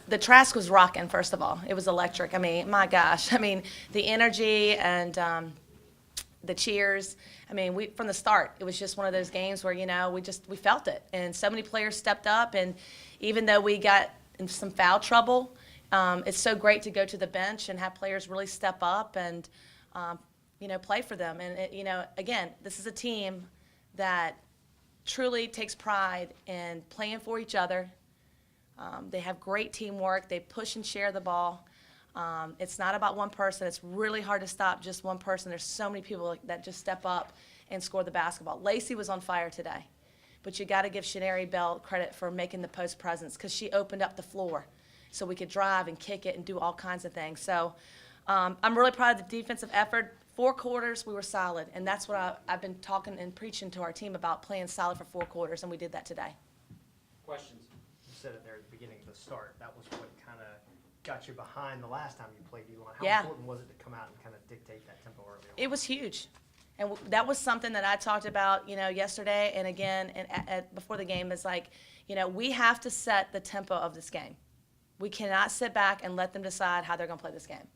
The Trask was rocking, first of all. It was electric. I mean, my gosh. I mean, the energy and the cheers. I mean, from the start, it was just one of those games where, we felt it. And so many players stepped up. And even though we got in some foul trouble, it's so great to go to the bench and have players really step up and, play for them. And, again, this is a team that truly takes pride in playing for each other. They have great teamwork. They push and share the ball. It's not about one person. It's really hard to stop just one person. There's so many people that just step up and score the basketball. Lacey was on fire today. But you got to give Shaneri Bell credit for making the post presence because she opened up the floor so we could drive and kick it and do all kinds of things. So I'm really proud of the defensive effort. 4 quarters, we were solid. And that's what I've been talking and preaching to our team about, playing solid for 4 quarters, and we did that today. Questions? You said it there at the beginning of the start. That was what kind of got you behind the last time you played Elon. How important was it to come out and kind of dictate that tempo early on? It was huge. And that was something that I talked about, yesterday and again before the game is like, we have to set the tempo of this game. We cannot sit back and let them decide how they're going to play this game.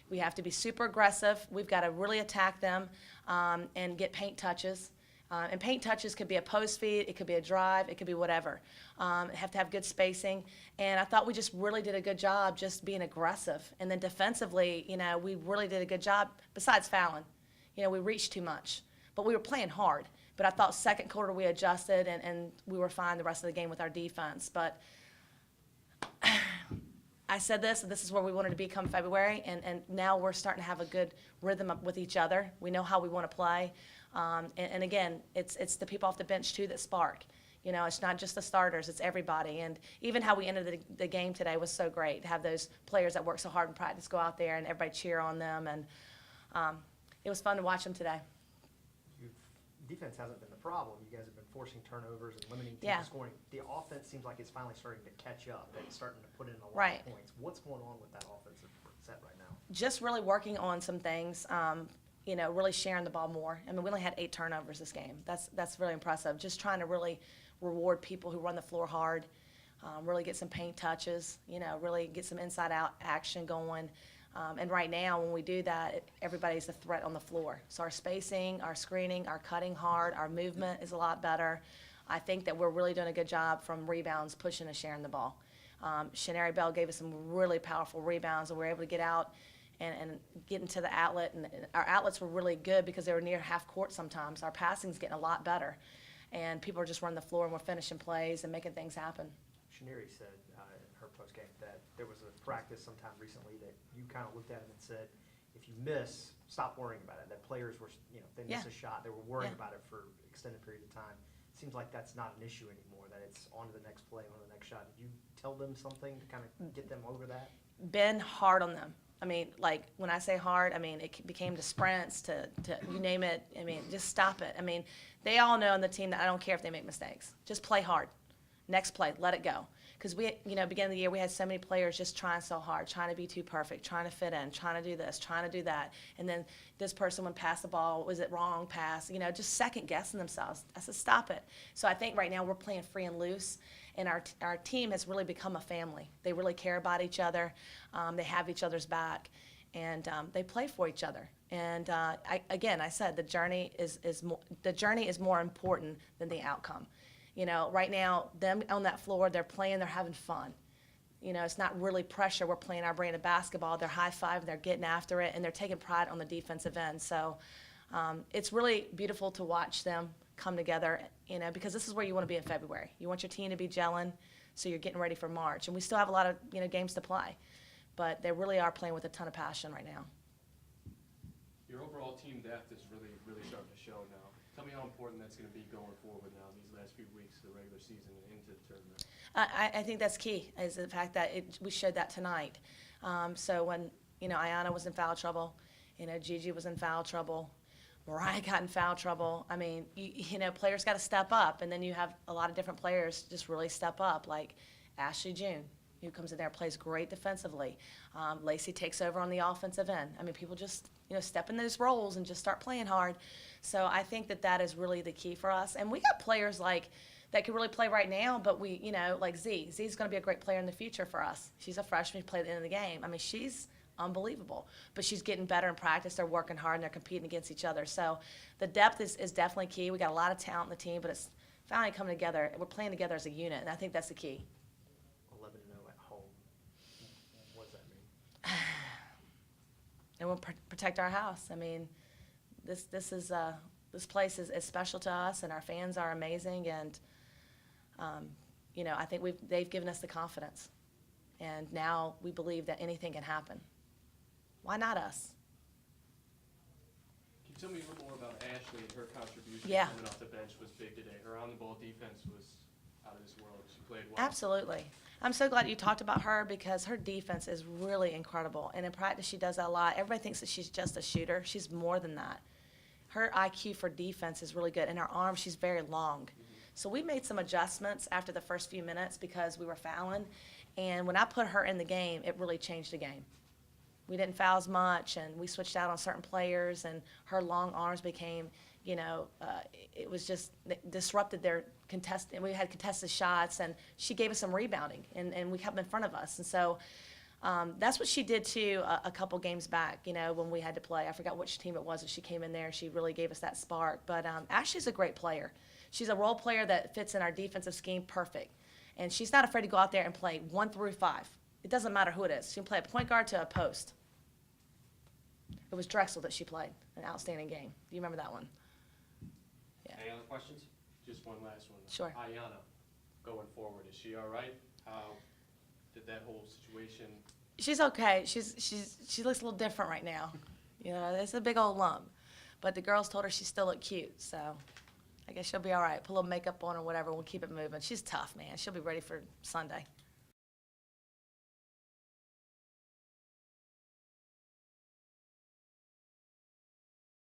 We have to be super aggressive. We've got to really attack them and get paint touches. And paint touches could be a post feed, it could be a drive, it could be whatever. Have to have good spacing. And I thought we just really did a good job just being aggressive. And then defensively, we really did a good job besides fouling. We reached too much. But we were playing hard. But I thought second quarter we adjusted and we were fine the rest of the game with our defense. But I said this is where we wanted to be come February, and now we're starting to have a good rhythm with each other. We know how we want to play. And again, it's the people off the bench, too, that spark. It's not just the starters, it's everybody. And even how we ended the game today was so great, to have those players that work so hard in practice go out there and everybody cheer on them. And it was fun to watch them today. Defense hasn't been the problem. You guys have been forcing turnovers and limiting team scoring. The offense seems like it's finally starting to catch up and starting to put in a lot of points. What's going on with that offensive set right now? Just really working on some things. Really sharing the ball more. I mean, we only had 8 turnovers this game. That's really impressive. Just trying to really reward people who run the floor hard, really get some paint touches, really get some inside-out action going. And right now, when we do that, everybody's a threat on the floor. So our spacing, our screening, our cutting hard, our movement is a lot better. I think that we're really doing a good job from rebounds, pushing and sharing the ball. Shaneri Bell gave us some really powerful rebounds, and we were able to get out and get into the outlet. And our outlets were really good because they were near half court sometimes. Our passing's getting a lot better. And people are just running the floor, and we're finishing plays and making things happen. Shaneri said in her postgame that there was a practice sometime recently that you kind of looked at it and said, if you miss, stop worrying about it. That players were, if they miss a shot, they were worrying about it for an extended period of time. It seems like that's not an issue anymore, that it's on to the next play, on to the next shot. Did you tell them something to kind of get them over that? Been hard on them. I mean, like, when I say hard, I mean, it became to sprints, to you name it. I mean, just stop it. I mean, they all know on the team that I don't care if they make mistakes. Just play hard. Next play, let it go. Because we, beginning of the year, we had so many players just trying so hard, trying to be too perfect, trying to fit in, trying to do this, trying to do that. And then this person would pass the ball, was it wrong pass? Just second guessing themselves. I said, stop it. So I think right now we're playing free and loose, and our team has really become a family. They really care about each other. They have each other's back, and they play for each other. And I said the journey is more important than the outcome. Right now, them on that floor, they're playing, they're having fun. It's not really pressure. We're playing our brand of basketball. They're high-fiving, they're getting after it, and they're taking pride on the defensive end. So it's really beautiful to watch them come together, because this is where you want to be in February. You want your team to be gelling, so you're getting ready for March. And we still have a lot of, games to play. But they really are playing with a ton of passion right now. Your overall team depth is really, really starting to show now. Tell me how important that's going to be going forward now, these last few weeks of the regular season and into the tournament. I think that's key, is the fact that we showed that tonight. So when, Ayanna was in foul trouble, Gigi was in foul trouble, Mariah got in foul trouble. I mean, players got to step up, and then you have a lot of different players just really step up, like Ashley June. who comes in there, plays great defensively. Lacey takes over on the offensive end. I mean, people just, step in those roles and just start playing hard. So I think that is really the key for us. And we got players that could really play right now, but like Z. Z's going to be a great player in the future for us. She's a freshman who played at the end of the game. I mean, she's unbelievable. But she's getting better in practice. They're working hard, and they're competing against each other. So the depth is definitely key. We got a lot of talent in the team, but it's finally coming together. We're playing together as a unit, and I think that's the key. 11-0 at home. What does that mean? And we'll protect our house. I mean, this place is special to us, and our fans are amazing, and I think they've given us the confidence, and now we believe that anything can happen. Why not us? Can you tell me a little more about Ashley and her contribution Yeah. coming off the bench was big today? Her on-the-ball defense was out of this world. She played well. Absolutely. I'm so glad you talked about her because her defense is really incredible, and in practice she does that a lot. Everybody thinks that she's just a shooter. She's more than that. Her IQ for defense is really good, and her arm, she's very long. So we made some adjustments after the first few minutes because we were fouling, and when I put her in the game, it really changed the game. We didn't foul as much, and we switched out on certain players, and her long arms became, it was just disrupted their contest. And we had contested shots, and she gave us some rebounding, and we kept them in front of us. And so that's what she did too a couple games back, when we had to play. I forgot which team it was that she came in there. She really gave us that spark. But Ashley's a great player. She's a role player that fits in our defensive scheme perfect. And she's not afraid to go out there and play 1 through 5. It doesn't matter who it is. She can play a point guard to a post. It was Drexel that she played, an outstanding game. Do you remember that one? Yeah. Any other questions? Just one last one. Sure. Ayanna, going forward, is she all right? How did that whole situation? She's okay. She looks a little different right now. It's a big old lump. But the girls told her she still looked cute, so I guess she'll be all right. Put a little makeup on or whatever. We'll keep it moving. She's tough, man. She'll be ready for Sunday.